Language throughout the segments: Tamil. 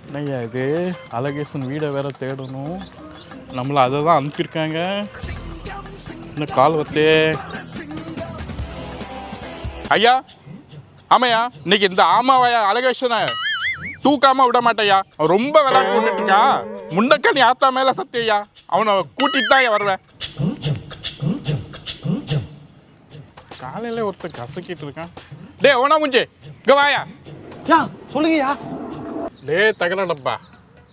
என்னய்யா இது அழகேசன் வீடை வேற தேடணும். நம்மளை அதை தான் அனுப்பியிருக்காங்க. இன்னும் கால் வத்தே. ஐயா ஆமையா, இன்னைக்கு இந்த ஆமாவையா அழகேசனை தூக்காம விட மாட்டேயா. அவன் ரொம்ப விளையாட்டு போட்டுட்டு இருக்கான். முன்னக்க நீ ஆத்தா மேல சத்தியா, அவனை கூட்டிட்டு தான் வருவேன். காலையில ஒருத்தன் கசக்கிட்டு இருக்கான். டே ஓனா முஞ்சே இங்க வாயா. சொல்லுங்கய்யா. டே தகரடப்பா,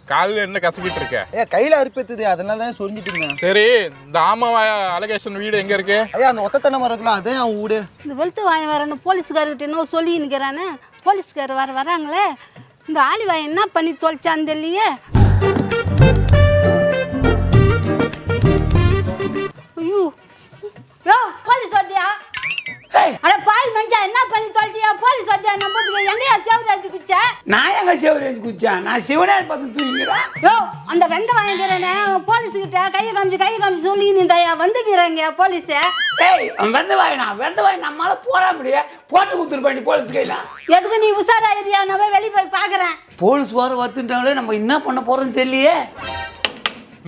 காலையில் என்ன கசக்கிட்டு இருக்க? கையில அறுப்பேத்துது, அதனால தான் சொரிஞ்சிட்டு இருந்தேன். சரி, இந்த ஆமாவாயா அழகேசன் வீடு எங்க இருக்கு? ஐயா அந்த ஒத்தத்தனை மரம் இருக்குல்ல, அதே அவன் வீடு. இந்த வெளுத்து வாயம் வரணும் போலீஸ்காரர்கிட்ட என்ன சொல்லி நிற்கிறானே. போலீஸ்கார் வராங்களே. இந்த ஆலிவாய் என்ன பண்ணி தொலைச்சான்னு தெரியலையே. ஐயோ யோ போலீஸ் வந்தியா? அட பால் மஞ்சா என்ன பண்ணி தொலைச்சியா? போலீஸ் வந்தியா? நம்ம போட்டுக்க எங்கேயா சேவராஜ் குச்சா? நான் எங்க சேவராஜ் குச்சா? நான் சிவனார் பார்த்து தூங்கிறேன். யோ அந்த வெந்த வாங்கிக்கிறேனே போலீஸ் கிட்ட கையை காமிச்சு சொல்லி நீந்தாயா வந்துக்கிறாங்க போலீஸ். ஏய் அவன் வெந்த வாய் நம்மளால போறா முடியும், போட்டு கொடுத்துருப்பாண்டி போலீஸ் கையில. எதுக்கு நீ உசாராயிரியா? நம்ம வெளியே போய் பாக்குறேன். போலீஸ் வர வருத்துட்டாங்களே, நம்ம என்ன பண்ண போறோம்னு தெரியலையே.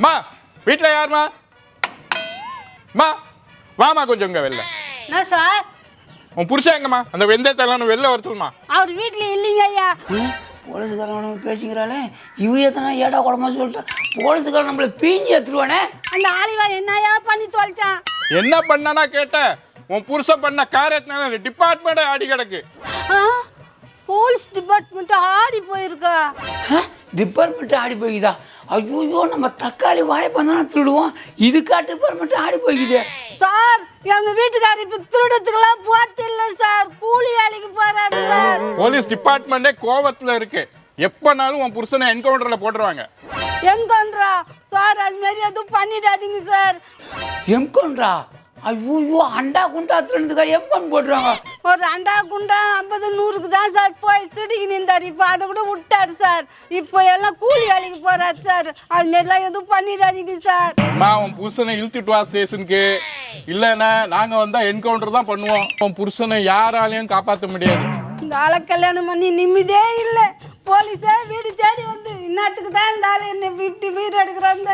மா வீட்டில் யாருமா? மா வாமா கொஞ்சம் இங்க வெளில. என்ன சார்? உன் புருஷன் எங்கம்மா? அந்த வெந்தயத்தெல்லாம் வெளில வர சொல்லுமா. அவர் வீட்டுல இல்லைங்க ஐயா. போலீஸ்காரன் பேசிக்கிறாளே, இவ எத்தனை ஏடா குடமா சொல்லிட்டா. போலீஸ்காரன் நம்மள பீஞ்சி எடுத்துருவானே. அந்த ஆலிவாய் என்னையா பண்ணி தொலைச்சான்? என்ன பண்ணனா கேட்ட? உன் புருஷன் பண்ண காரியத்தினால டிபார்ட்மெண்ட் ஆடி கிடக்கு. போலீஸ் டிபார்ட்மெண்ட் ஆடி போயிருக்கா? டிபார்ட்மெண்ட் ஆடி போய்க்குதா? ஐயோ நம்ம தக்காளி வாய் பண்ணா திருடுவோம், இதுக்கா டிபார்ட்மெண்ட் ஆடி போய்க்குது. சார் எங்க வீட்டுக்காரர் இப்ப திருடத்துக்கெல்லாம் போத்து இல்ல சார், கூலி வேலைக்கு போறாரு சார். போலீஸ் டிபார்ட்மெண்டே கோவத்துல இருக்கு. எப்பனாலும் உன் புருஷனை என்கவுண்டர்ல போட்டுருவாங்க. என்கவுண்டரா? சார் அது மாதிரி எதுவும் பண்ணிடாதீங்க சார். எம்கவுண்டரா? ஐயோ அண்டா குண்டா திருடுறதுக்கா எம்பன் போட்டுருவாங்க. ஒரு அண்டா குண்டா 50 100க்கு தான் சார் போய் திருடிக்கு நின்றார். இப்போ அதை கூட விட்டாரு சார். இப்போ எல்லாம் கூலி வேலைக்கு போறாரு சார். அது மாதிரிலாம் எதுவும் பண்ணிடாதீங்க சார். அம்மா உன் புருஷனை இழுத்துட்டு வா ஸ்டேஷனுக்கு. இல்லைன்னா நாங்க வந்தா என்கவுண்டர் தான் பண்ணுவோம். உன் புருஷனை யாராலையும் காப்பாற்ற முடியாது. இந்த ஆளை கல்யாணம் பண்ணி நிம்மதியே இல்லை. போலீஸே வீடு தேடி வந்து இன்னத்துக்கு தான் இந்த ஆளு என்ன இப்படி வீடு எடுக்கிறான்னு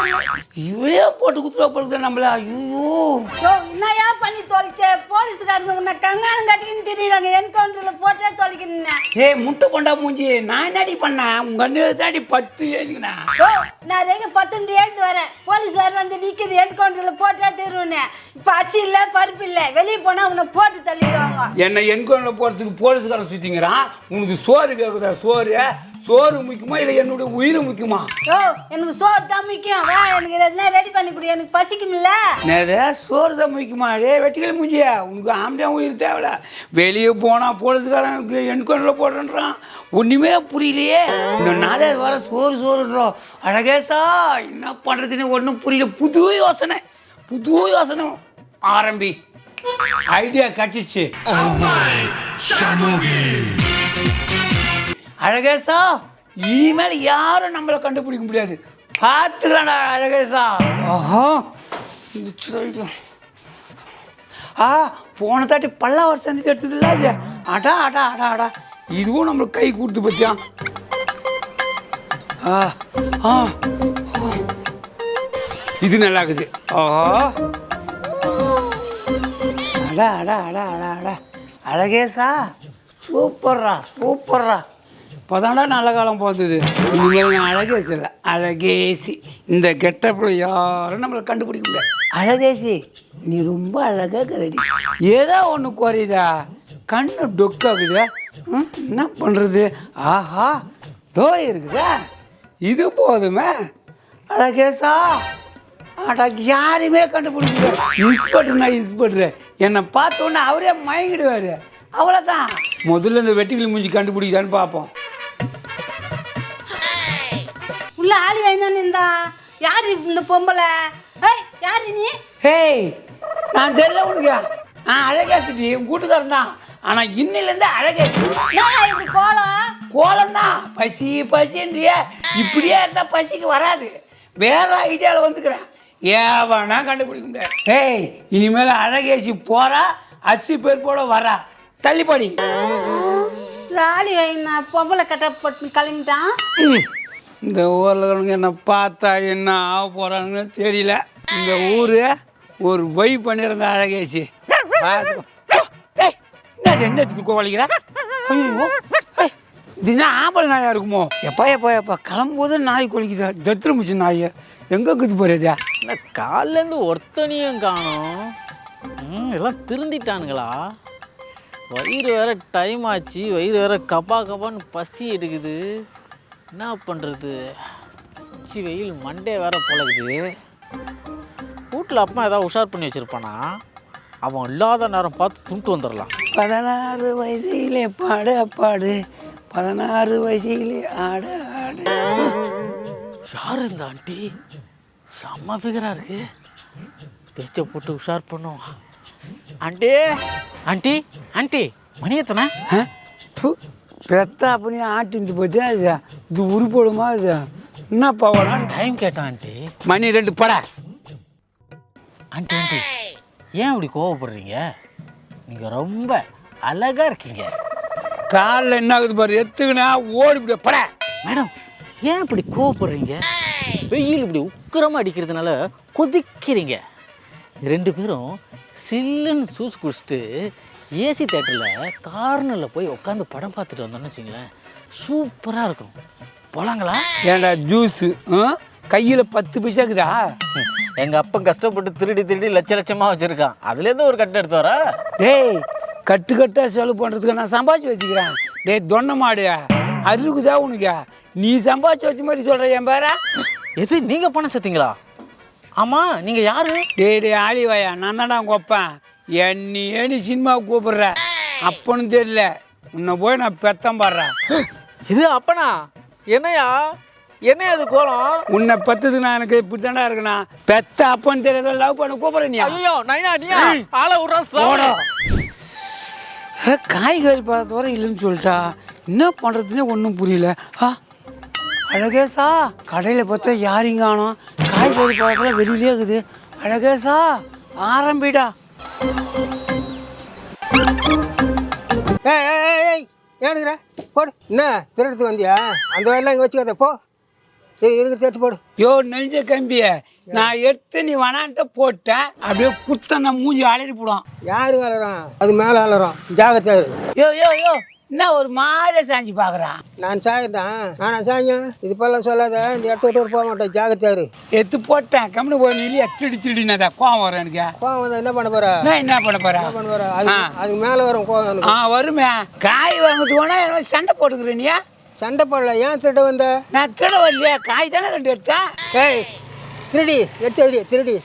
இவையே போட்டு குத்துருவா போலுது நம்மள. ஐயோ என்னையா பண்ணி தொலைச்ச? போலீஸுக்காரங்க உன்னை கங்கானம் கட்டிக்கின்னு தெரியுறாங்க. என்கவுண்டர்ல போட்டே தொலைக்கணும். ஏய் முட்டை கொண்டா மூஞ்சி, நான் என்னடி பண்ணேன்? உங்க அண்ணு தாண்டி 10 எழுதுங்கண்ணா. நான் ரெங்க 10 எழுந்து வரேன். போலீஸ் வேறு வந்து நிற்கிது. என்கவுண்டர்ல போட்டே தருவேன்னு. இப்போ அச்சு இல்லை பருப்பு இல்லை. வெளியே போனால் உன்னை போட்டு தள்ளிடுவாங்க. என்னை என்கவுண்டர்ல போகிறதுக்கு போலீஸ்காரன் சுற்றிங்கிறான். உனக்கு சோறு கேட்குதா? சோறு முக்கியமா இல்லை என்னுடைய உயிர் முக்கியமா? எனக்கு சோறு தான் முக்கியம். வா எனக்கு எதுனா ரெடி பண்ணி கொடு, எனக்கு பசிக்கும்ல. நேரே சோறு தான் முக்கியமா? டே வெட்டிக்கல் மூஞ்சியா, உனக்கு ஆம்படியா உயிர் தேவையில்ல. வெளியே போனால் போலீஸ்காரன் என்கவுண்டரில் போடுறான். ஒன்றுமே புரியலையே. இந்த நாளே வர சோறுன்றோம். அழகேசா என்ன பண்ணுறதுன்னு ஒன்றும் புரியல. புது யோசனை ஆரம்பி. ஐடியா கட்டிச்சு. அழகேசா இனிமேல் யாரும் நம்மளை கண்டுபிடிக்க முடியாது. பார்த்துக்கலாம்டா அழகேசா. போன தாட்டி பல்லாவர் செஞ்சுட்டு எடுத்தது இல்லை அது. அடா இதுவும் நம்மளுக்கு கை கொடுத்து பத்தியா. இது நல்லா இருக்குது. அடா அழகேசா சூப்பர்ரா. இப்போதான்டா நல்ல காலம் போகுது. இனிமேல் நான் அழகேசி இல்லை, அழகேசி. இந்த கெட்டப்பில் யாரும் நம்மளை கண்டுபிடிக்க முடியாது. அழகேசி நீ ரொம்ப அழகாக கரடி. ஏதோ ஒன்று குறையுதா? கண்ணு டொக்காகுது. என்ன பண்ணுறது? ஆஹா தோ இருக்குதா, இது போதுமே. அழகேசா யாருமே கண்டுபிடிக்க. இன்ஸ்பெக்டர் என்னை பார்த்தோன்னே அவரே மயங்கிடுவார். அவ்வளோதான். முதல்ல இந்த வெட்டிக்கிளி மூஞ்சி கண்டுபிடிக்குதான்னு பார்ப்போம். உள்ள ஆளி வாய்ந்தானே இருந்தா. யார் இந்த பொம்பளை? யாரு நீ? ஹேய் நான் தெரியல உனக்கு. அழகேசிட்டி உன் கூட்டுக்காரன் தான். ஆனால் இன்னிலேருந்து அழகேசி. இது கோலம் தான். பசின்றிய இப்படியே இருந்தால் பசிக்கு வராது. வேற ஐடியாவில் வந்துக்கிறேன். ஏவனா கண்டுபிடிக்க முடியாது. ஹேய் இனிமேல் அழகேசி போகிறா, அரிசி பேர் போட வரா. தள்ளிப்படி. ஆளி வாய்ந்தா பொம்பளை கட்டப்பட்டு கிளம்பிட்டான். இந்த ஊரில் என்னை பார்த்தா என்ன ஆக போகிறாங்கன்னு தெரியல. இந்த ஊர் ஒரு வை பண்ணியிருந்த அழகேசி பார்த்துக்கோ. என்னத்துக்கு கோவலிக்கிறா? ஐயோ இது என்ன ஆம்பளை நாயாக இருக்குமோ? எப்பா கிளம்பும்போது நாய் கொலிக்குதா? தத்துருமிச்சு நாய் எங்கே இருக்குது போகிறதா? இந்த காலிலேருந்து ஒருத்தனையும் காணும். எல்லாம் திருந்திட்டானுங்களா? வயிறு வேற டைம் ஆச்சு, வயிறு வேற கப்பான்னு பசி எடுக்குது. என்ன பண்ணுறது? உச்சி வெயில் மண்டே வேற பொழகுது. வீட்டில் அப்பா ஏதாவது உஷார் பண்ணி வச்சுருப்பானா? அவன் இல்லாத நேரம் பார்த்து துண்டு வந்துடலாம். 16 வயசிலே பாடு 16 வயசிலே ஆடு. யார் இந்த ஆண்டி? செம்ம ஃபிகராக இருக்கு. பேச்சை போட்டு உஷார் பண்ணும். ஆண்டி ஆண்டி ஆண்டி மணி எத்தனை? பெத்தா அப்படி ஆட்டிந்து போச்சா? இது உருப்படுமா? இது என்னப்பா வேணாம்? டைம் கேட்டான் ஆண்டி. மணி 2 பட. ஆண்டி ஆண்டி ஏன் இப்படி கோவப்படுறீங்க? நீங்கள் ரொம்ப அழகாக இருக்கீங்க. காலில் என்ன ஆகுது பாரு, எத்துக்குனா ஓடிவிட பட. மேடம் ஏன் இப்படி கோவப்படுறீங்க? வெயில் இப்படி உக்கிரமாக அடிக்கிறதுனால கொதிக்கிறீங்க. 2 பேரும் சில்லுன்னு ஜூஸ் குடிச்சிட்டு ஏசி தேட்டரில் கார்னரில் போய் உட்காந்து படம் பார்த்துட்டு வந்தோம்னு வச்சுங்களேன், சூப்பராக இருக்கும். போலாங்களா? ஏன்டா ஜூஸு கையில் 10 பைசாக்குதா? எங்கள் அப்பன் கஷ்டப்பட்டு திருடி லட்சமாக வச்சுருக்கான். அதுலேருந்து ஒரு கட்டு எடுத்து வரா? டேய் கட்டாக செலவு பண்ணுறதுக்கு நான் சம்பாதிச்சு வச்சுக்கிறேன். டேய் தொன்ன மாடு அதுக்குதா உனக்கு? நீ சம்பாதிச்சு வச்ச மாதிரி சொல்கிற என் பேரா? எது நீங்கள் பணம் சேர்த்தீங்களா? ஆமாம், நீங்கள் யார்? டேய் ஆலிவாயா, நான் தான்டா உங்கள் அப்பன். நீ சினிமாவுக்கு கூப்பிட்ற அப்பன்னு தெரியல. உன்னை போய் நான் பெத்தம் பாடுறேன். இது அப்பனா? என்னையா அது கோலம்? உன்னை பெத்ததுக்கு நான் எனக்கு இப்படி தாண்டா இருக்குண்ணா. பெத்த அப்பன்னு தெரியாத லவ் பண்ண கூப்பிட்றேன். நீ ஐயோ நைனா நீ ஆளை விட்றா. காய்கறி பார்த்த வர இல்லைன்னு சொல்லிட்டா. என்ன பண்ணுறதுன்னே ஒன்றும் புரியல. அழகேசா கடையில் பார்த்தா யாரையும் காணோம். காய்கறி பார்த்துல வெளியிலே இருக்குது. அழகேசா ஆரம்பிடா. ஏய் ஏனுங்கிற போடு. என்ன திருடுத்து வந்தியா? அந்த வேலைலாம் இங்கே வச்சுக்காத போ. இருக்கிறது எடுத்து போடு. யோ நெஞ்ச கம்பிய நான் எடுத்து நீ வேணான்ட்டு போட்டேன். அப்படியே குத்த நான் மூஞ்சி அலறி போடும். யாரு அலறான்? அது மேலே அலறான். ஜாகிரதையா இருக்கு. யோ என்ன ஒரு மாதிரியா சாஞ்சி பார்க்குறான்? நான் சாயிட்டேன். நான் சாயேன். இது போலாம் சொல்லாத. இந்த இடத்த விட்டு போக மாட்டேன். ஜாகிரதையா இரு. எடுத்து போட்டேன். கம்முனு போய் இல்லையா திருடினதா கோவம் வரும் எனக்கு. கோவம் வந்தால் என்ன பண்ண போற? நான் என்ன பண்ண போறேன்? என்ன பண்ண போற? அதுக்கு மேலே வரும் கோவம் எனக்கு. வருமே. காய் வாங்குறது வேணா என்ன சண்டை போட்டுக்கிறேனியா? சண்டை போடல. ஏன் திருட வந்த? நான் திருட வரலையா? காய் தானே 2 எடுத்தேன். ஏய் திருடி எடுத்து வைடி. திருடி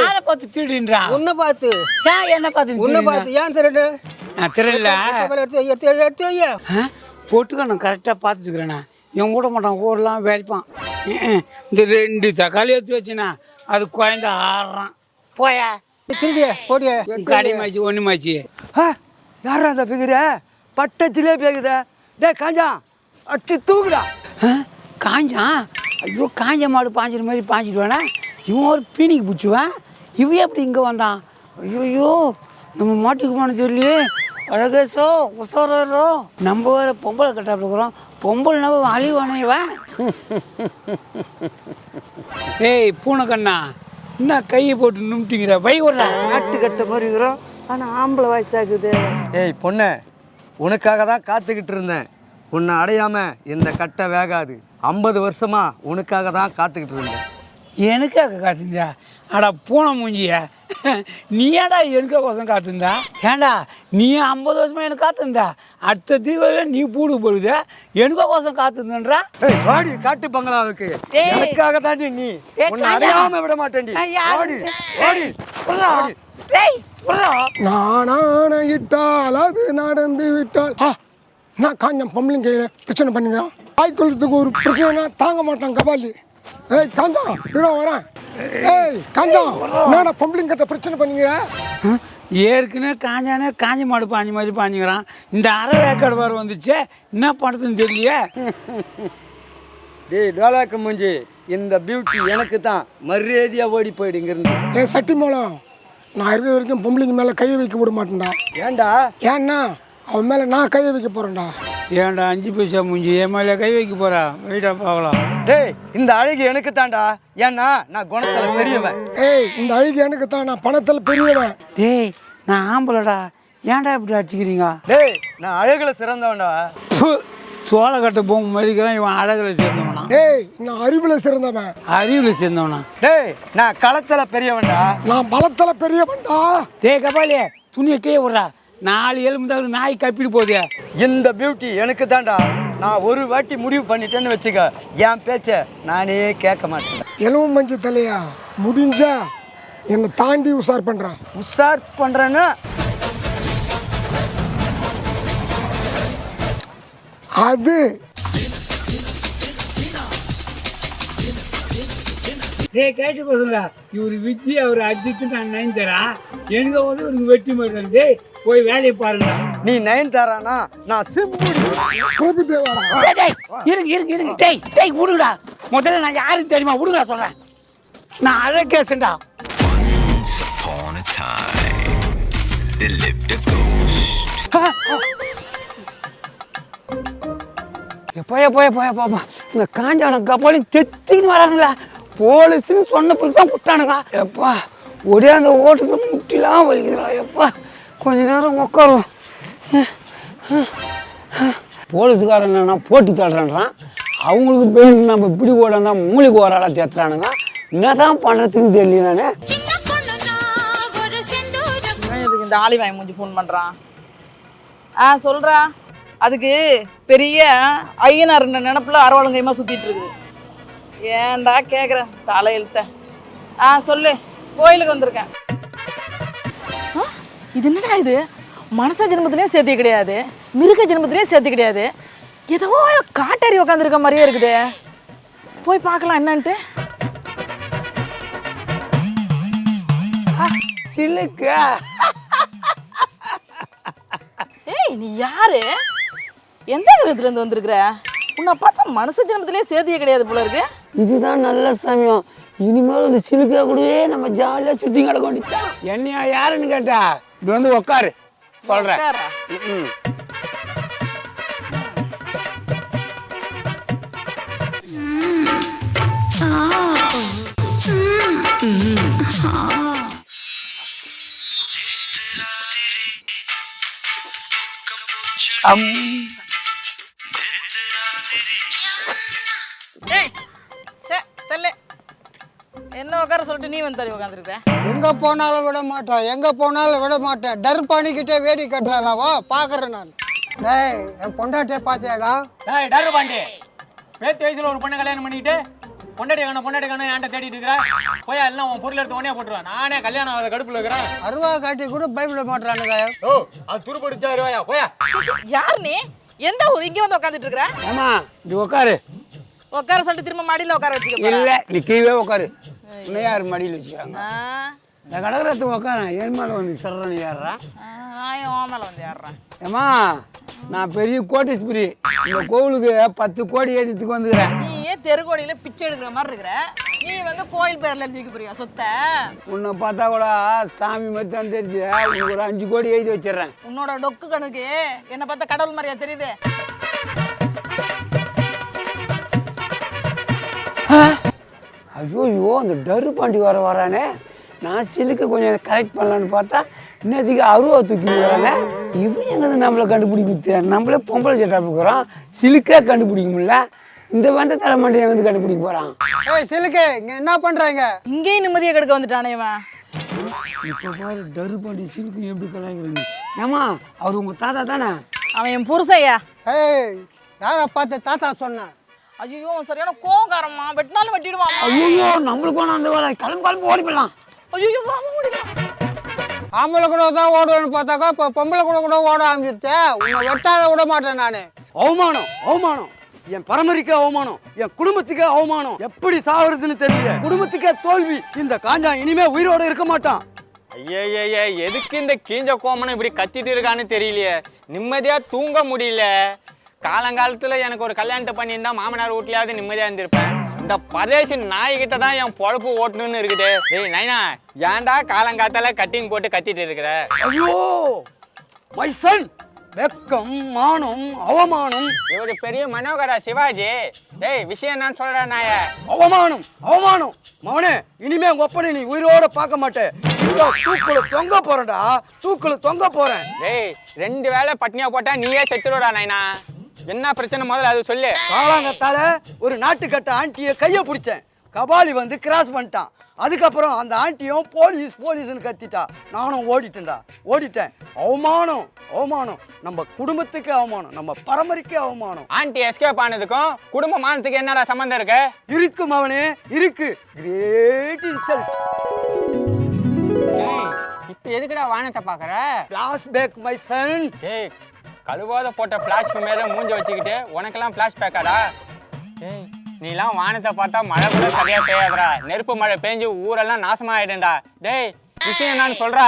யாரை பார்த்து திருடின்றா? உன்னை பார்த்து. என்ன பார்த்து? உன்னை பார்த்து. ஏன் திருடு? நான் திருடல. எடுத்து வையா போட்டுக்க. நான் கரெக்டாக பார்த்துட்டு இருக்கிறேண்ணா. இவன் கூட மாட்டான். ஊரெலாம் வேலைப்பான். இந்த 2 தக்காளி எடுத்து வச்சுண்ணா அது குழந்த ஆடுறான். போயா திருடியா போடியா? கடை மாச்சு ஒன்று மாச்சு. யாரா அந்த பிகிற பட்டச்சிலே பேக்குதா? டே காஞ்சா அட்டி தூக்குடா. காஞ்சான்? ஐயோ காஞ்ச மாடு பாஞ்சிற மாதிரி பாஞ்சிட்டு வேணா. இவன் ஒரு பீனிக்கு பிடிச்சுவேன். இவன் எப்படி இங்கே வந்தான்? ஐயோயோ நம்ம மாட்டுக்கு போன தெரியலையே. அழகேசோ உசாரோ நம்ம வேறு பொம்பளை கட்டாப்பில் இருக்கிறோம். பொம்பளை நம்ம அழிவானேவன். ஏய் பூனைக்கண்ணா என்ன கையை போட்டு நும்பிட்டுங்கிற? வை விட்றா. நாட்டு கட்ட மாதிரி இருக்கிறோம். ஆனால் ஆம்பளை வயசாக்குது. ஏய் பொண்ணு, உனக்காக தான் காத்துக்கிட்டு இருந்தேன். உன்னை அடையாமல் இந்த கட்டை வேகாது. 50 வருஷமா உனக்காக தான் காத்துக்கிட்டு இருந்தேன். எனக்காக காத்திருந்தா? அடா பூனை மூஞ்சிய, நீ ஏடா எனக்கோசம் காத்திருந்தா? ஏண்டா நீ 50 வருஷமா எனக்கு காத்திருந்தா? அடுத்த தீபாவளி நீ பூடு போடுது எனக்கோசம் காத்திருந்தா? வாடி காட்டு பங்களாவுக்கு. எனக்காக தாண்டி நீ. உன்னை அடையாம விட மாட்டேன்டி. நானான இட்டால் அது நடந்து விட்டால் நான் காஞ்சம் பொம்பளைங்க பிரச்சனை பண்ணிக்கிறான். ஆய்கொள்றதுக்கு ஒரு பிரச்சனைனா தாங்க மாட்டான் கபாலி. ஏய் காஞ்சா இதோ வரேன். ஏய் காஞ்சா நான் பொம்பளைங்க கிட்ட பிரச்சனை பண்ணிக்கிற. ஏற்கனவே காஞ்சானே காஞ்ச மாடு பாஞ்சு மாதிரி பாஞ்சுக்கிறான். இந்த அரை வேக்காடு வர வந்துச்சு. என்ன பண்ணுறதுன்னு தெரியலையே. டேய் டோலாக்கு மூஞ்சி, இந்த பியூட்டி எனக்கு தான். மரியாதையாக ஓடி போயிடு இங்கிருந்து. ஏன் சட்டி மூலம் நான் இருக்கிற வரைக்கும் பொம்பளைங்க மேலே கையை வைக்க விட மாட்டேன்டா. ஏன்டா? ஏன்னா அவன் மேலே நான் கையை வைக்க போகிறேன்டா. ஏன்டா 5 பைசா மூஞ்சி என் மேலே கை வைக்க போறா? வெயிட்டா பார்க்கலாம். டேய் இந்த அழகு எனக்கு தான்டா, ஏன்னா நான் குணத்துல பெரியவன். ஏய் இந்த அழுகு எனக்கு தான், நான் பணத்தில் பெரியவன். டேய் நான் ஆம்பளடா, ஏன்டா இப்படி அடிச்சுக்கிறீங்க? டேய் நான் அழகுல சிறந்தவன்டா. சோள கட்ட போகும் மதிக்கிறான், இவன் அழகில் சேர்ந்தவனா? ஏய் நான் அறிவில் சிறந்தவன். அறிவில் சேர்ந்தவனா? டேய் நான் களத்துல பெரியவன்டா. நான் பலத்தில் பெரியவன்டா. டேய் கபாலியே, துணியை கே விட்றா, 4 எலும்பு நாய் கப்பிட்டு போகுது. இந்த பியூட்டி எனக்கு தான்டா. நான் ஒரு வாட்டி முடிவு பண்ணிட்டேன்னு வச்சுக்க, என் பேச்ச நானே கேட்க மாட்டேன். எலும்பு மஞ்சு தலையா, முடிஞ்சா என்னை தாண்டி உஷார் பண்ணுறான். உஷார் பண்றேன்னா அது டேய் கேட்டு பசங்களா, இவர் விஜி அவர் அஜித்து நான் 9 தரா, எனக்கு வந்து இவருக்கு வெட்டி மாட்டாங்க. டேய் போய் வேலையை பாருங்க. நீ 9 தரானா, நான் சிம்புடி. பிரபு தேவாடா. டேய் இருக்கு டேய் டேய் விடுங்கடா. முதல்ல நான் யாருக்கு தெரியுமா? விடுங்கடா சொல்கிறேன். நான் அழகேசன்டா. Upon a time, there lived a ghost. போய் இந்த காஞ்சான கபாலி தெத்தின்னு வரானுங்களா? போலீஸ்ன்னு சொன்ன பிறகு தான் விட்டானுங்க. எப்பா ஒரே அந்த ஓட்டத்தை முட்டிலாம் வலிக்கிறா. எப்பா கொஞ்ச நேரம் உட்காருவோம். போலீஸுக்காரன் என்னன்னா போட்டு தள்ளுறான்றான், அவங்களுக்கு பெயின் நம்ம இப்படி ஓடனா மூளைக்கு ஓராளா தேத்துறானுங்க. என்னதான் பண்ணுறதுன்னு தெரியல. நான் இதுக்கு இந்த ஆலிவாய் மூஞ்சி ஃபோன் பண்ணுறான். சொல்கிறா, அதுக்கு பெரிய ஐயனார் நினப்புல அரவாளுங்கையமாக சுற்றிட்டு இருக்குது. ஏன்டா கேட்குறேன் தலையெழுத்த. சொல்லு, கோயிலுக்கு வந்திருக்கேன். இது என்னடா இது? மனுஷ ஜென்மத்திலையும் சேர்த்தி கிடையாது, மிருக ஜென்மத்திலையும் சேர்த்தி கிடையாது. ஏதோ காட்டேறி உக்காந்துருக்க மாதிரியே இருக்குது. போய் பார்க்கலாம் என்னன்ட்டு. சிலுக்கா ஏய் நீ யாரு? எந்த கிரகத்துலேருந்து வந்திருக்கிற? உன்னை பார்த்தா மனுஷ ஜென்மத்திலே சேர்த்தியே கிடையாது போல இருக்கு. இதுதான் நல்ல சமயம். இனிமேல் இந்த சிலுக்கா கூடவே நம்ம ஜாலியாக சுற்றி கிடக்க வேண்டியதான். என்னையா யாருன்னு கேட்டா, இப்படி வந்து உக்காரு சொல்கிறேன். என்ன உட்கார சொல்லிட்டு நீ வந்து தள்ளி உட்காந்துருக்க? எங்கே போனாலும் விட மாட்டேன், எங்கே போனாலும் விட மாட்டேன். டர் பண்ணிக்கிட்டே வேடி கட்டுறாவோ பார்க்குறேன் நான். டேய் என் பொண்டாட்டியை பார்த்தியாடா? டேய் டரு பாண்டி, பேத்து வயசுல ஒரு பொண்ணை கல்யாணம் பண்ணிட்டு பொண்டாட்டி காணும் ஏன்ட்ட தேடிட்டு இருக்கிற? போய் எல்லாம் உன் பொருள் எடுத்து உடனே போட்டுருவேன். நானே கல்யாணம் ஆகாத கடுப்புல இருக்கிறேன். அருவா காட்டி கூட பயப்பட மாட்டானுங்க. ஓ அது துருப்பிடிச்சா இருவாயா போயா. யார் நீ? எந்த ஊர்? இங்கே வந்து உட்காந்துட்டு இருக்கிற? ஆமா இப்படி உட்காரு. உட்கார சொல்லிட்டு திரும்ப மாடியில் உட்கார வச்சுக்க. இல்லை நீ கீழே உட்காரு. இன்னும் யார் மடியில் வச்சுக்கிறாங்க? இந்த கடற்கரத்து உட்கார என் மேலே வந்து சரணி ஏறுறா. நான் என் மேலே வந்து ஏறுறேன். ஏம்மா நான் பெரிய கோட்டீஸ்வரி. இந்த கோவிலுக்கு 10 கோடி ஏற்றத்துக்கு வந்துக்கிறேன். நீ ஏன் தெருக்கோடியில் பிச்சை எடுக்கிற மாதிரி இருக்கிற? நீ வந்து கோயில் பேரில் எழுதி வைக்க போறியா சொத்தை? உன்னை பார்த்தா கூட சாமி மாதிரி தான் தெரிஞ்சு உனக்கு ஒரு 5 கோடி எழுதி வச்சிடுறேன். உன்னோட டொக்கு கணக்கு என்னை பார்த்தா கடவுள் மாதிரியா தெரியுது? ஐயோ அந்த டரு பாண்டி வரானே. நான் சிலுக்க கொஞ்சம் கரெக்ட் பண்ணலான்னு பார்த்தா இன்னத்துக்கு அருவா தூக்கி வரானே. இப்படி எங்கே நம்மளை கண்டுபிடிக்க? நம்மளே பொம்பளை சட்டா போகிறோம், சிலுக்கே கண்டுபிடிக்க முடியல. இந்த வந்த தலைமாண்டி எங்கே கண்டுபிடிக்க போகிறான்? ஏய் சிலுக்கு, இங்கே என்ன பண்ணுறாங்க? இங்கேயும் நிம்மதியாக கெடுக்க வந்துட்டானே இவன். இப்போ பாரு டரு பாண்டி சிலுக்கு எப்படி கலாய்க்கிறேன்னு. ஏமா அவர் உங்கள் தாத்தா தானே? அவன் என் புருஷையா. ஏய் யாரை பார்த்து தாத்தா சொன்னேன்? ஐயோ சரியான கோவக்காரம்மா, வெட்டினாலும் வெட்டிடுவான். ஐயோ நம்மளுக்கு வேணும் அந்த வேலை. கிளம்பு ஓடி போடலாம். ஐயோ வாங்க முடியல. ஆம்பளை கூட தான் ஓடுவேன்னு பார்த்தாக்கா இப்போ பொம்பளை கூட ஓட ஆரம்பிச்சிருச்சே. உன்னை வெட்டாத விட மாட்டேன் நான். அவமானம் அவமானம், என் பரம்பரைக்கு அவமானம், என் குடும்பத்துக்கு அவமானம். எப்படி சாவறதுன்னு தெரியல. குடும்பத்துக்கே தோல்வி. இந்த காஞ்சா இனிமே உயிரோட இருக்க மாட்டான். ஐயே எதுக்கு இந்த கீஞ்ச கோமனை இப்படி கத்திட்டு இருக்கான்னு தெரியலையே. நிம்மதியா தூங்க முடியல. காலங்காலத்துல எனக்கு ஒரு கல்யாணத்தை பண்ணியிருந்தா மாமனார் வீட்லயாவது நிம்மதியா இருந்திருப்பேன். இந்த பரதேசி நாய்கிட்ட தான் என் பொழப்பு ஓட்டணும்னு இருக்குது. டேய் நைனா, ஏன்டா காலங்காத்தால கட்டிங் போட்டு கத்திட்டு இருக்கிற? ஐயோ மை சன், வெக்கம், மானம், அவமானம். இவரு பெரிய மனோகரா சிவாஜி. டேய் விஷயம் என்னன்னு சொல்ற நாய. அவமானம், அவமானம். மவனே, இனிமே உங்க ஒப்பனை நீ உயிரோட பார்க்க மாட்டேன். தூக்குல தொங்க போறேன்டா, தூக்குல தொங்க போறேன். டேய் 2 வேளை பட்னியா போட்டா நீயே செத்துடுடா நாயனா. என்ன பிரச்சனை முதல்ல அது சொல்லு. காலாங்கத்தால ஒரு நாட்டுக்கட்ட ஆண்டியை கையை பிடிச்சேன். கபாலி வந்து கிராஸ் பண்ணிட்டான். அதுக்கப்புறம் அந்த ஆண்டியும் போலீஸ்னு கத்திட்டா. நானும் ஓடிட்டேன். அவமானம், அவமானம். நம்ம குடும்பத்துக்கு அவமானம், நம்ம பரம்பரைக்கு அவமானம். ஆண்டி எஸ்கேப் ஆனதுக்கும் குடும்ப மானத்துக்கு என்னடா சம்பந்தம் இருக்கு? இருக்கு மவனே, இருக்கு. Great insult. டேய் இப்போ எதுக்குடா வானத்தை பாக்குற? Flashback my son. டேய் கழுவாத போட்ட ஃபிளாஷ்க்கு மேல மூஞ்ச வச்சுக்கிட்டு உனக்கெல்லாம் ஃபிளாஷ்பேக்காடா? டேய் நீலாம் வானத்தை பார்த்தா மழை கூட சரியா பெய்யாதுடா. நெருப்பு மழை பெஞ்சு ஊரெல்லாம் நாசமா ஆயிடும்டா. டேய் விஷயம் என்னன்னு சொல்றா.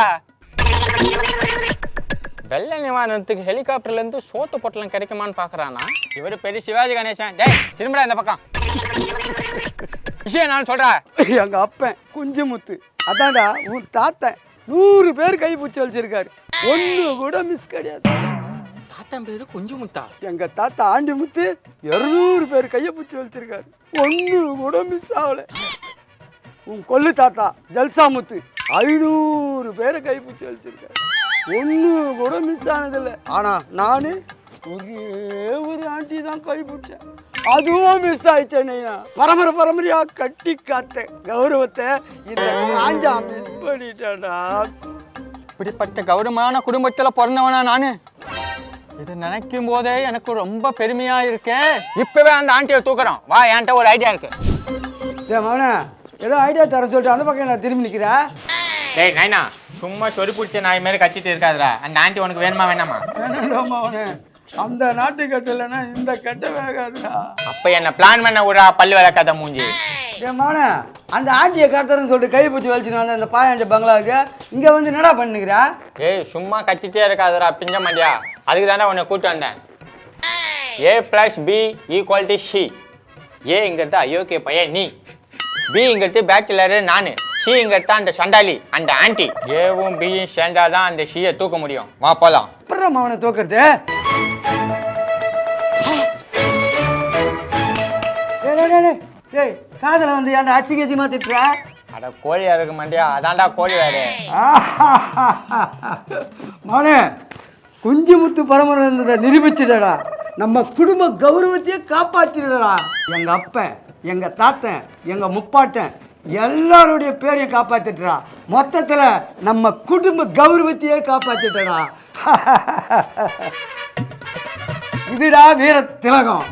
வெள்ள நிவாரணத்துக்கு ஹெலிகாப்டர்ல இருந்து சோத்து பொட்டலம் கிடைக்குமான்னு பாக்குறானா இவரு பெரிய சிவாஜி கணேசன். டேய் திரும்படா இந்த பக்கம். விஷயம் என்னன்னு சொல்றா. எங்க அப்பன் குஞ்சுமுத்து அதான்டா உன் தாத்தன் 100 பேர் கை பிடிச்சி வச்சிருக்காரு. ஒண்ணு கூட மிஸ் கிடையாது. தாத்தன் பேரு குஞ்சுமுத்தா? எங்க தாத்தா ஆண்டிமுத்து 200 பேர் கையை பிடிச்சி வச்சிருக்காரு. ஒண்ணு கூட மிஸ் ஆகல. உன் கொல்லு தாத்தா ஜல்சாமுத்து 500 பேரை கை பிடிச்சி வச்சிருக்காரு. ஒண்ணு கூட மிஸ் ஆனதில்லை. ஆனா நானு ஒரே ஒரு ஆண்டி தான் கை பிடிச்சேன். அதுவும் மிஸ் ஆயிடுச்சேன்னா பரம்பரையா கட்டி காத்த கௌரவத்தை இந்த காஞ்சா மிஸ் பண்ணிட்டேன்டா. இப்படிப்பட்ட கௌரவமான குடும்பத்துல பிறந்தவனா நானு? இதை நினைக்கும் போதே எனக்கு ரொம்ப பெருமையா இருக்கேன். இப்பவே அந்த ஆண்டியை தூக்குறோம். வா என்கிட்ட ஒரு ஐடியா இருக்கு. மவனே ஏதோ ஐடியா தர சொல்லிட்டு அந்த பக்கம் நான் திரும்பி நிக்கிறேன். டேய் நைனா சும்மா சொறி பிடிச்ச நாய் மாதிரி கத்திட்டு இருக்காதுடா. அந்த ஆண்டி உனக்கு வேணுமா வேணாமா? மவனே அந்த நாட்டு கட்டலைன்னா இந்த கட்ட வேகாதுடா. அப்ப என்ன பிளான் பண்ண விடா பல்லு விளக்காத மூஞ்சி. மவனே அந்த ஆண்டியை காட்டுறதுன்னு சொல்லிட்டு கை பிடிச்சி வலிச்சுன்னு வந்த அந்த பாயாண்ட பங்களாவுக்கு இங்க வந்து என்னடா பண்ணுகிறா? ஏய் சும்மா கத்திட்டே இருக்காதுடா பிஞ்ச மாட்டியா. அதுக்கு தானே உன்னை கூட்டு வந்தேன். A + B = C. ஏங்கிறது அயோக்கிய பையன் நீ, பிங்கிறது பேச்சுலரு நான், சிங்கிறது அந்த சண்டாளி அந்த ஆண்டி. ஏவும் பியும் சேர்ந்தாதான் அந்த சியை தூக்க முடியும். வா போலாம். அப்புறம் அவனை தூக்குறது காதல வந்து ஏன்டா அச்சிங்கச்சியமா திட்டுற? அட கோழியா இருக்கு மண்டியா, அதான்டா கோழி வேறு. மவனே குஞ்சுமுத்து பரம்பரை இருந்ததை நிரூபிச்சுடா. நம்ம குடும்ப கௌரவத்தையே காப்பாத்திடா. எங்க அப்பன், எங்க தாத்தன், எங்க முப்பாட்டன் எல்லாருடைய பேரையும் காப்பாத்திட்டா. மொத்தத்துல நம்ம குடும்ப கௌரவத்தையே காப்பாத்திட்டா. இதுடா வீர திலகம்.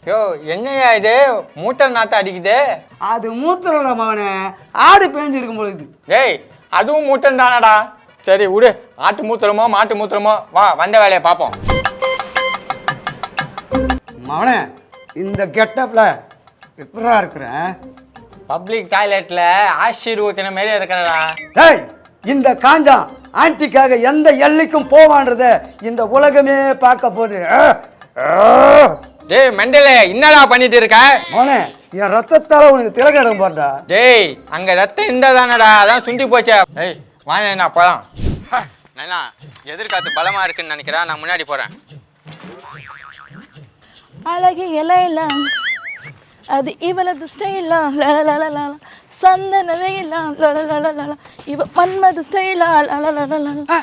யோ என்னையா இது மூட்டை நாத்த அடிக்குது? அது மூத்தரோட மகனே ஆடு பேஞ்சிருக்கும் பொழுது. டேய் அதுவும் மூட்டம் தானடா. சரி விடு, ஆட்டு மூத்திரமோ மாட்டு மூத்திரமோ, வா வந்த வேலையை பார்ப்போம். மகனே இந்த கெட்டப்ல எப்படா இருக்கிறேன்? பப்ளிக் டாய்லெட்ல ஆசிட் ஊத்தின மாதிரி இருக்கிறடா. டேய் இந்த காஞ்சா ஆன்டிக்காக எந்த எல்லைக்கும் போவான்றத இந்த உலகமே பார்க்க போகுது. டேய் மெண்டலே என்னடா பண்ணிட்டு இருக்க? மகனே என் ரத்தத்தால உனக்கு திலகம் போறடா. டேய் அங்க ரத்தம் இருந்தாதானடா, அதான் சுண்டி போச்சே. டேய் வாங்க போலாம். நைனா எதிர்காத்து பலமா இருக்குன்னு நினைக்கிறேன், நான் முன்னாடி போறேன். அழகிய லைலா அது இவளது ஸ்டைலா லலலலலா சந்தன வெயிலா லலலலலா இவ மன்மது ஸ்டைலா லலலலலா.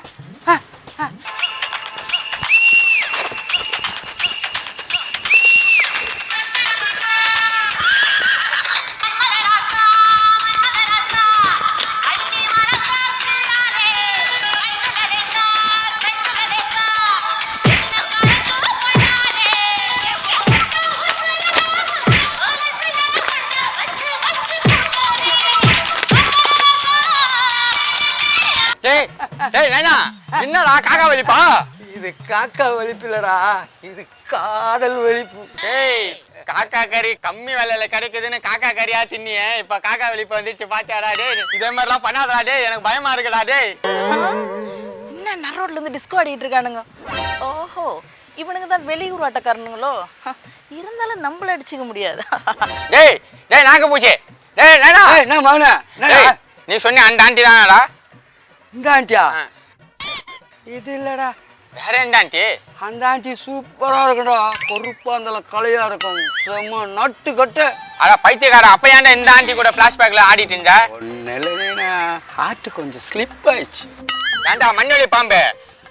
என்னடா காக்கா வலிப்பா? இது காக்கா வலிப்பு இல்லடா, இது காதல் வலிப்பு. ஏய் காக்கா கறி கம்மி விலையில கிடைக்குதுன்னு காக்கா கறியா தின்னியே, இப்ப காக்கா வலிப்பு வந்துச்சு பாத்தியாடா? டேய் இதே மாதிரிலாம் பண்ணாதடா டேய், எனக்கு பயமா இருக்குடா டேய். என்ன நரோட்ல இருந்து டிஸ்கோ ஆடிட்டு இருக்கானுங்க. ஓஹோ இவனுங்க தான் வெளியூர் ஆட்டக்காரனுங்களோ. இருந்தாலும் நம்மள அடிச்சுக்க முடியாது. டேய் டேய் நாக்கு பூச்சி. டேய் நானா என்ன மகனே நீ சொன்ன அந்த ஆண்டி தானடா? இந்த ஆண்டியா? இது இல்லடா, வேற எந்த ஆண்டி? அந்த ஆண்டி சூப்பரா இருக்குடா. பொறுப்பா இருந்தாலும் கலையா இருக்கும், செம்ம நட்டு கட்டு. அட பைத்தியக்காரன், அப்ப ஏன்டா இந்த ஆண்டி கூட பிளாஷ்பேக்ல ஆடிட்டு இருந்தா? ஒன்னும் ஹார்ட் கொஞ்சம் ஸ்லிப் ஆயிடுச்சு. ஏன்டா மண்ணொலி பாம்பு,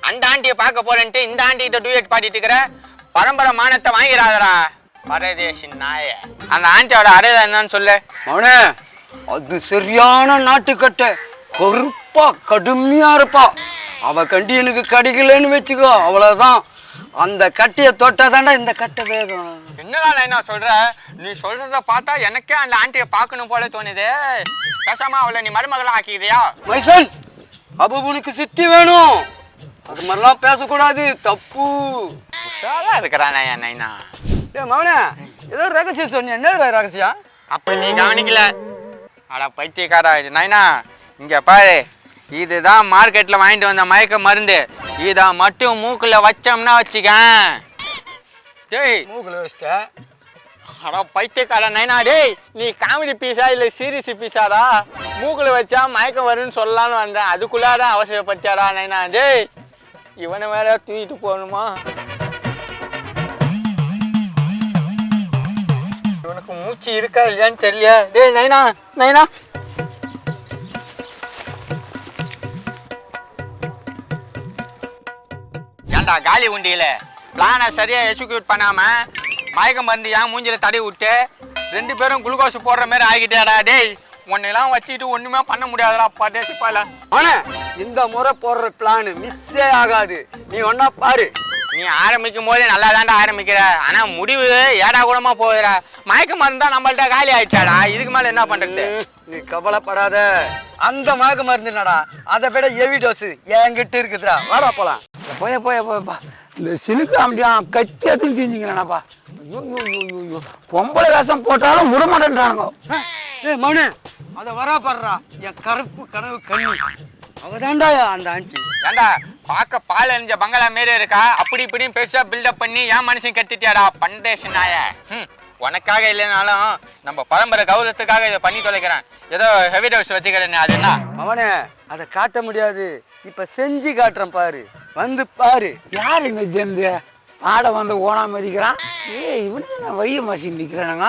அந்த ஆண்டியை பார்க்க போறேன்ட்டு இந்த ஆண்டி கிட்ட டூயட் பாடிட்டு இருக்கிற? பரம்பரை மானத்தை வாங்கிறாதடா பரதேசி நாய. அந்த ஆண்டியோட அடையாளம் என்னன்னு சொல்லு. அவனே, அது சரியான நாட்டுக்கட்டை, கருப்பா கடுமையா இருப்பா. அவ கண்டி எனக்கு கிடைக்கலன்னு வச்சுக்கோ, அவ்வளவுதான். அந்த கட்டையை தொட்டாதாண்டா இந்த கட்டை வேகம். என்னடா நான் சொல்ற? நீ சொல்றத பார்த்தா எனக்கே அந்த ஆண்டியை பார்க்கணும் போல தோணுது. பேசாம அவளை நீ மருமகளா ஆக்கிக்கிறியா? மைசன், அப்ப உனக்கு சித்தி வேணும். அது மாதிரிலாம் பேசக்கூடாது, தப்பு. உஷாரா இருக்கிறானா என் நைனா? ஏ மவனே, ஏதோ ரகசியம் சொன்னியா? என்ன ரகசியம்? அப்ப நீ கவனிக்கல. அட பைத்தியக்காரா, இது நைனா இங்க பாரு, இதுதான் மார்க்கெட்ல வாங்கிட்டு வந்த மயக்க மருந்து. இத மட்டும் மூக்குல வச்சோம்னா வச்சுக்க. டேய் மூக்குல வச்சிட்ட? அட பைத்தியக்காரா நைனா, டேய் நீ காமெடி பீஸா இல்ல சீரியஸ் பீஸாடா? மூக்குல வச்சா மயக்கம் வரும்னு சொல்லலான்னு வந்தேன், அதுக்குள்ளாதான் அவசரப்பட்டாடா நைனா. டேய் இவனை வேற தூக்கிட்டு போகணுமா? இவனுக்கு மூச்சு இருக்கா இல்லையான்னு தெரியல. டேய் நைனா, நைனா ஏன்டா காலி உண்டியில பிளானை சரியா எக்ஸிக்யூட் பண்ணாம மயக்கம் மருந்து ஏன் மூஞ்சில தடவி விட்டு 2 பேரும் குளுக்கோஸ் போடுற மாதிரி ஆகிட்டேடா. டேய் உன்னெல்லாம் வச்சுட்டு ஒண்ணுமே பண்ண முடியாதுடா பதேசிப்பால. ஆனா இந்த முறை போடுற பிளான் மிஸ்ஸே ஆகாது. நீ ஒன்னா பாரு. நீ ஆரம்பிக்கும் போதே நல்லா தாண்டா ஆரம்பிக்கிற, ஆனா முடிவு ஏடா கூடமா போகுதுடா. மயக்க மருந்து தான் நம்மள்ட்ட காலி ஆயிடுச்சாடா, இதுக்கு மேல என்ன பண்றது? நீ கவலைப்படாத, அந்த மயக்க மருந்து என்னடா, அதை விட ஹெவி டோஸ் என்கிட்ட இருக்குதுடா. வாடா போலாம். போயப்பா இந்த சிலுக்கு அப்படியா கச்சி எதுவும் தெரிஞ்சுங்கிறானாப்பா. ஐயோ பொம்பளை வேஷம் போட்டாலும் விட மாட்டேன்றானுங்க. ஏ மவனே, அதை வரா பாடுறா, என் கருப்பு கனவு கண்ணி. அவதான்டா அந்த ஆண்டி. ஏண்டா பார்க்க பால் அணிஞ்ச பங்களா மாரி இருக்கா, அப்படி இப்படின்னு பெருசா பில்டப் பண்ணி ஏன் மனுஷன் கட்டிட்டியாடா பண்டேஷன் நாய. உனக்காக இல்லைனாலும் நம்ம பரம்பரை கௌரவத்துக்காக இதை பண்ணி தொலைக்கிறேன். ஏதோ ஹெவி டோஸ் வச்சுக்கிறேன். அது என்ன அவனே, அதை காட்ட முடியாது, இப்ப செஞ்சு காட்டுறேன் பாரு, வந்து பாரு. யார் இந்த ஜெந்து ஆட வந்து ஓனா மதிக்கிறான்? ஏய் இவனு நான் வழிய மாசி நிக்கிறானுங்க.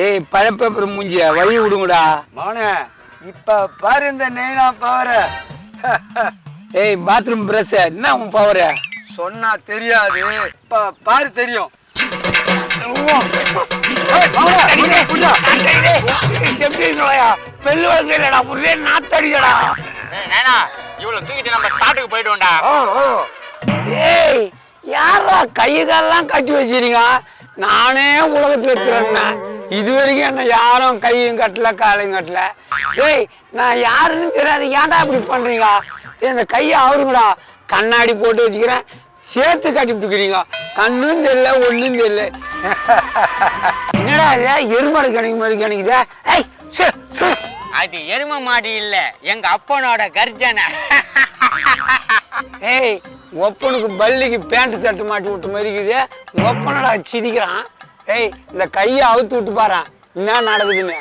ஏய் பழப்பேப்பர் மூஞ்சிய வழி விடுங்கடா. மவனே, இப்ப பாரு இந்த நெய்னா பவர. ஏய் பாத்ரூம் பிரஷ் என்ன உன் பவர? சொன்னா தெரியாது, இப்ப பாரு தெரியும். பெல்லு வளர்க்கலடா, ஒரே நாத்தடிக்கடா. இவ்வளவு தூக்கிட்டு நம்ம ஸ்பாட்டுக்கு போயிடுவோம்டா. ஏய் யாரா கை காலெல்லாம் கட்டி வச்சிருங்க? நானே உலகத்துல இருக்கிறேன், இது வரைக்கும் என்ன யாரும் கையும் கட்டல காலையும் கட்டல. ஏய் நான் யாருன்னு தெரியாது, ஏன்டா இப்படி பண்றீங்க? இந்த கையை அவருங்கடா, கண்ணாடி போட்டு வச்சுக்கிறேன், சேர்த்து கட்டி விட்டுக்கிறீங்க, கண்ணும் தெரியல ஒண்ணும் தெரியல. என்னடா எருமாடு கணிக்கு மாதிரி கணிக்குதா? அது எரும மாடு இல்ல, எங்க அப்பனோட கர்ஜனை. ஏய் ஒப்பனுக்கு பள்ளிக்கு பேண்ட் சட்டை மாட்டி விட்டு மாதிரிக்குது, ஒப்பனடா சிரிக்கிறான். ஏய் இந்த கையை அவுத்து விட்டு பாரு என்ன நடக்குதுன்னு.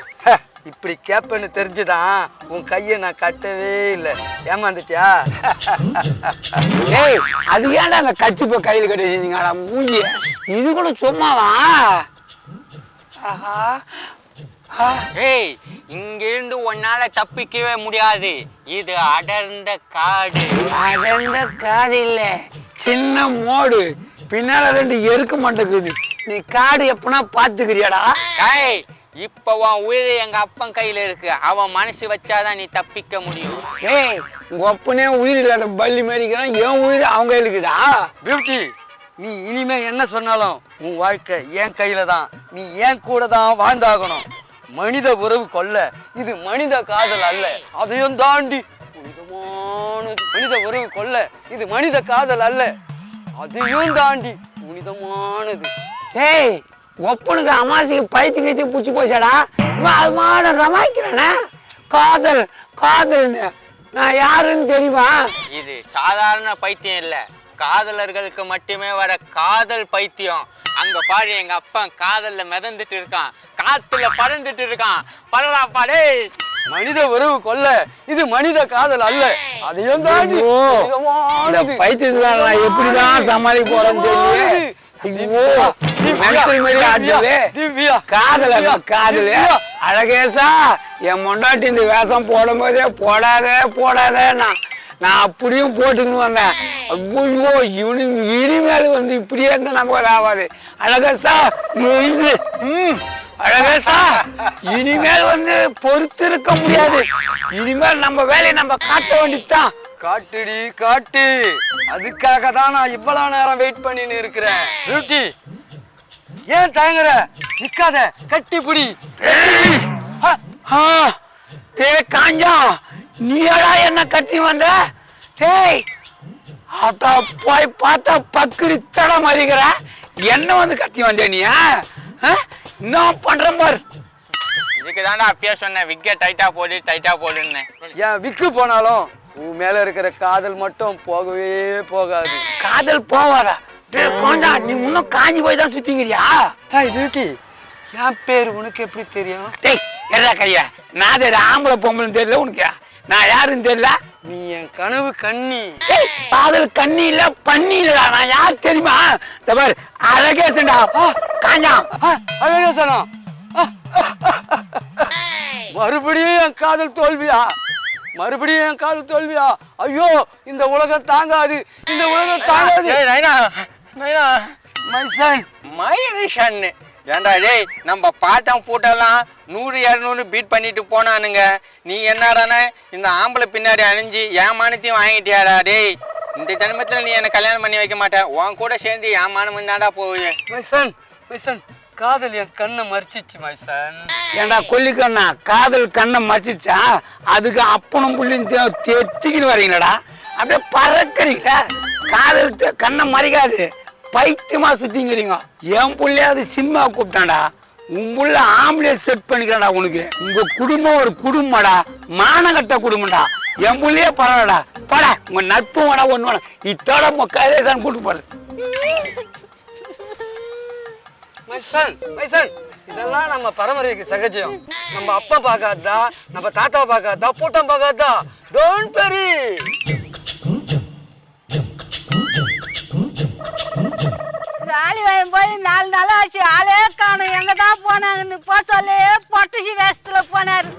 இப்படி கேப்பன்னு தெரிஞ்சுதான் உன் கையை நான் கட்டவே இல்லை, ஏமாந்துட்டியா? ஏய் அது ஏன்டா அந்த கச்சி போய் கையில் கட்டி வச்சிருந்தீங்கடா மூஞ்சிய? இது கூட சும்மாவா? ஆஹா ஏய் இங்க இருந்து உன்னால தப்பிக்கவே முடியாது, இது அடர்ந்த காடு. அடர்ந்த காடு இல்ல, சின்ன மோடு, பின்னால 2 எருக்க மாட்டேங்குது. நீ காடு எப்பனா பாத்துக்கிறியாடா? ஏய் இப்ப உன் உயிர் எங்க அப்பன் கையில இருக்கு, அவன் மனசு வச்சாதான் நீ தப்பிக்க முடியும். ஏய் உங்க அப்பனே உயிர் இல்லாத பள்ளி மாதிரிக்கிறான், என் உயிர் அவங்க இருக்குதா? பியூட்டி, நீ இனிமே என்ன சொன்னாலும் உன் வாழ்க்கை என் கையில தான், நீ என் கூட தான் வாழ்ந்தாகணும். மனித உறவு கொல்ல, இது மனித காதல் அல்ல, அதையும் தாண்டி புனிதமானது. மனித உறவு கொல்ல, இது மனித காதல் அல்ல, அதையும் தாண்டி புனிதமானது. ஏய் ஒப்பனுக்கு அமாசிக்கு பைத்து கீச்சு புடிச்சு போச்சாடா, அது மாட ரமாய்க்கிறானே காதல் காதல்னு. நான் யாருன்னு தெரியுமா? இது சாதாரண பைத்தியம் இல்ல, காதலர்களுக்கு மட்டுமே வர காதல் பைத்தியம். அங்க பாரு எங்க அப்பன் காதல்ல மிதந்துட்டு இருக்கான், காத்துல பறந்துட்டு இருக்கான். பரவாப்பா டேய். மனித உறவு கொல்ல, இது மனித காதல் அல்ல. அதையும் தாண்டி பைத்தியத்துல நான் எப்படிதான் சமாளிக்க போறேன்னு தெரியல. காதல அழகேசா, என் மொண்டாட்டி இந்த வேஷம் போடும் போதே போடாத நான் அப்படியும் போட்டுக்கணும் வந்தேன். ஐயோ, இனிமேல் வந்து இப்படியே இருந்தா நமக்கு ஆகாது. அழகேசா, அழகேசா, இனிமேல் வந்து பொறுத்து இருக்க முடியாது. இனிமேல் நம்ம வேலையை நம்ம காட்ட வேண்டியதுதான். காட்டுடி காட்டு. அதுக்காக தான் நான் இவ்வளவு நேரம் வெயிட் பண்ணின்னு இருக்கிறேன். பியூட்டி, ஏன் தயங்குற? நிக்காத, கட்டி பிடி. காஞ்சா, நீடா என்ன கட்டி வந்த? டேய், அட்டா போய் பார்த்தா பக்குடி தட மறிக்கிற, என்ன வந்து கட்டி வந்த நீ? இன்னும் பண்றேன் பாரு. இதுக்கு தாண்டா அப்பயே சொன்னேன், விக்கெ டைட்டா போடுன்னு. என் விக்கு போனாலும் உன் மேல இருக்கிற காதல் மட்டும் போகவே போகாது. காதல் போவாதா? காஞ்சா, நீ இன்னும் காஞ்சி போய் தான் சுத்திக்கிறியா? ஹாய் பியூட்டி, என் பேர் உனக்கு எப்படி தெரியும்? டேய், எதா கையா, நான் ஆம்பளை பொம்பளைன்னு தெரியல உனக்கு? நான் யாருன்னு தெரியல? நீ என் கனவு கண்ணி. காதல் கண்ணி இல்ல, பண்ணி இல்லடா. நான் யார் தெரியுமா? இந்த பாரு, அழகேசன்டா. காஞ்சா, அழகேசனா? மறுபடியும் என் காதல் தோல்வியா? மறுபடியும் என் காதல் தோல்வியா? ஐயோ, இந்த உலகம் தாங்காது, இந்த உலகம் தாங்காது. மைசன் ஏண்டா டேய், நம்ம பாட்டம் பூட்டெல்லாம் 100-200 பீட் பண்ணிட்டு போனானுங்க. நீ என்னடானே இந்த ஆம்பளை பின்னாடி அணிஞ்சு என் மானத்தையும் வாங்கிட்டியாடா டேய். இந்த ஜன்மத்துல நீ என்ன கல்யாணம் பண்ணி வைக்க மாட்டேன். உன் கூட சேர்ந்து என் மானம் தாண்டா போகுது. மைசன், காதல் என் கண்ணை மறைச்சிச்சு மைசன். ஏண்டா கொல்லிக்கண்ணா, காதல் கண்ணை மறைச்சிச்சா? அதுக்கு அப்பனும் புள்ளியும் தெத்திக்கிட்டு வரீங்களடா, அப்படியே பறக்குறீங்க. காதல் கண்ணை மறைக்காது, பைத்தியமா சுத்திங்கிறீங்க. என் புள்ளையாவது சினிமா கூப்பிட்டான்டா, உன் புள்ள ஆம்பளை செட் பண்ணிக்கிறடா. உனக்கு உங்க குடும்பம் ஒரு குடும்பம்டா, மானகட்ட குடும்பம்டா. என் புள்ளையே பரவாயில்லடா. பட உங்க நட்பு வேடா ஒண்ணு வேணும். இத்தோட கைலேசான் கூட்டு போறது. மைசன், இதெல்லாம் நம்ம பரம்பரைக்கு சகஜம். நம்ம அப்பா பார்க்காதா, நம்ம தாத்தா பார்க்காதா, பூட்டம் பார்க்காதா. Don't worry. ஆளி வாயம் போய் 4 நாள் ஆச்சு, ஆளே காணும். எங்க தான் போனாங்கன்னு சொல்லி பொட்டுச்சி வேஷத்துல போனாரு.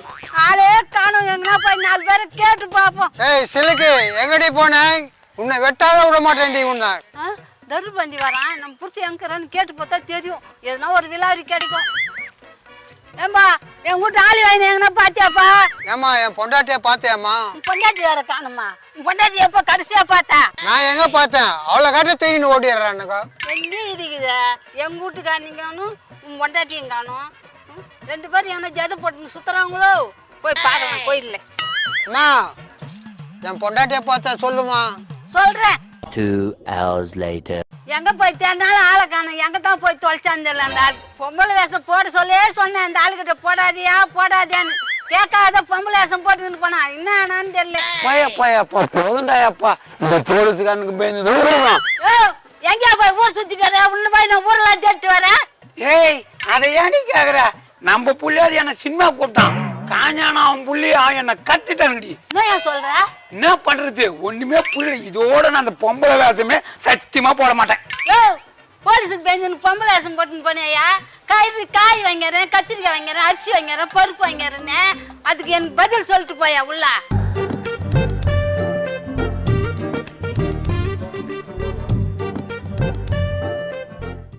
ஆளே காணும். எங்கன்னா போய் 4 பேரை கேட்டு பார்ப்போம். ஏய் சிலுக்கு, எங்கடி போன? உன்னை வெட்டாத விட மாட்டேன்டி உன்னை. தருபண்டி வரான், நம்ம புடிச்சு எங்கிறான்னு கேட்டு பார்த்தா தெரியும். எதுனா ஒரு விழாரி கிடைக்கும். ஏம்பா, என் வீட்டு ஆளி வாங்கி எங்கன்னா பாத்தியாப்பா? ஏமா, என் பொண்டாட்டிய பாத்தியாமா? பொண்டாட்டி வேற காணுமா? பொண்டாட்டி எப்ப கடைசியா பார்த்தா? நான் எங்க பார்த்தேன்? அவளை காட்ட தூக்கின்னு ஓடிடுறானுங்க. எங்க இருக்குது? எங்க வீட்டுக்காரங்க காணும், உன் பொண்டாட்டியும் காணும். 2 பேரும் எங்கன்னா ஜத போட்டு சுத்துறாங்களோ? போய் பாக்கலாம் கோயில்ல. அம்மா, என் பொண்டாட்டிய பார்த்தா சொல்லுமா? சொல்றேன். 2 hours later. எங்க போய் தேடினாலும் ஆளை காணும். எங்க தான் போய் தொலைச்சான்னு தெரியல. அந்த ஆள் பொம்பளை வேஷம் போட சொல்லே சொன்னேன். அந்த ஆளுகிட்ட போடாதியான்னு கேட்காத பொம்பளை வேஷம் போட்டுன்னு போனா என்ன ஆனான்னு தெரியல. போதுண்டாயப்பா, இந்த போலீஸுக்காரனுக்கு பயந்து எங்கேயா போய் ஊர் சுத்திட்டு உள்ள போய் நான் ஊரெல்லாம் தேடிட்டு வரேன். ஏய், அதை ஏன் நீ கேக்குற? நம்ம புள்ளையாரு என்ன சினிமா கூப்பிட்டான். காஞ்சானா அவன் புள்ளையா என்ன கத்திட்டானுடி. என்ன சொல்ற? என்ன பண்றது? ஒண்ணுமே புரியல. இதோட நான் அந்த பொம்பளை வேஷமே சத்தியமா போட மாட்டேன். போலீஸுக்கு பயந்து பொம்பளை வேஷம் போட்டுன்னு போனேயா? காய் வாங்கிறேன், கத்திரிக்காய் வாங்கிறேன், அரிசி வாங்கிறேன், பருப்பு வாங்கிறேன்னு. அதுக்கு எனக்கு பதில் சொல்லிட்டு போயா உள்ள.